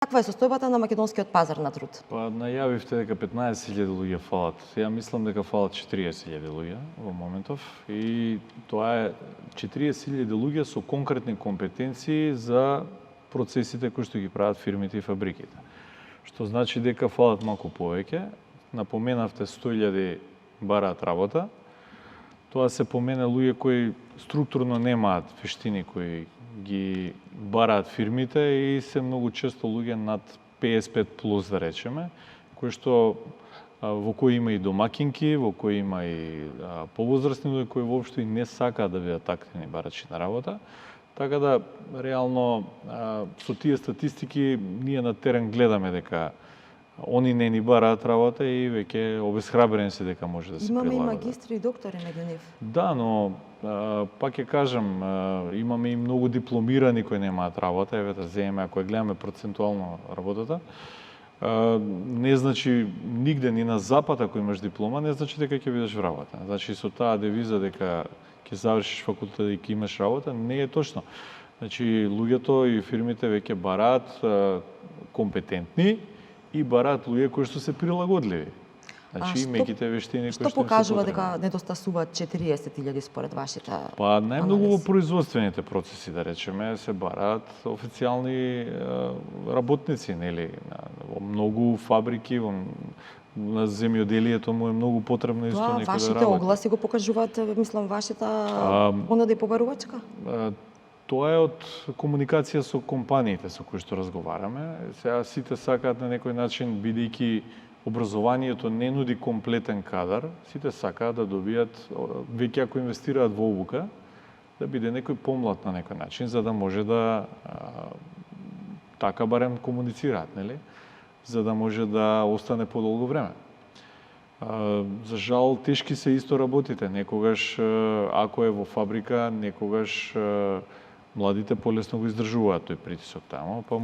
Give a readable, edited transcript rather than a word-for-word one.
Каква е состојбата на македонскиот пазар на труд? Па најавивте дека 15.000 луѓе фалат. Ја мислам дека фалат 40.000 луѓе во моментов и тоа е 40.000 луѓе со конкретни компетенции за процесите кои што ги прават фирмите и фабриките. Што значи дека фалат малку повеќе. Напоменавте 100.000 бараат работа. Тоа се помене луѓе кои структурно немаат вештини кои ги бараат фирмите и се многу често луѓе над 55 плюс, да речеме, кои што во кои има и домакинки, во кои има и повозрастни луѓе кои воопшто и не сакаат да бидат активни барачи на работа. Така да, реално, со тие статистики, ние на терен гледаме дека они не ни бараат работа и веќе обесхрабрени се дека може да се прилагат. Имаме и магистри и доктори меѓу нив. Да, но пак ќе кажам, имаме и многу дипломирани кои немаат работа, еве да земеме, ако ја гледаме процентуално работата, не значи нигде ни на запад ако имаш диплома, не значи дека ќе бидеш вработен. Значи со таа девиза дека ќе завршиш факултет и ќе имаш работа, не е точно. Значи луѓето и фирмите веќе бараат компетентни и бараат луѓе кои што се прилагодливи. Значи меките вештини кои што покажува дека недостасуваат 40.000 според вашите Па најмногу во производствените процеси, да речеме, се бараат официјални работници, нели? Во многу фабрики, на земјоделието му е многу потребно исто некој да работи. Вашите огласи го покажуваат, мислам, вашата понуда и побарувачка? Тоа е од комуникација со компаниите со кои што разговараме. Сега сите сакаат на некој начин, бидејќи образованието не нуди комплетен кадар, сите сакаат да добијат, веќе ако инвестираат во обука, да биде некој помлад на некој начин, за да може да така барем комуницираат, нели? За да може да остане подолго време. За жал, тешки се исто работите. Некогаш, ако е во фабрика, некогаш младите полесно го издржуваат тој притисок таму, па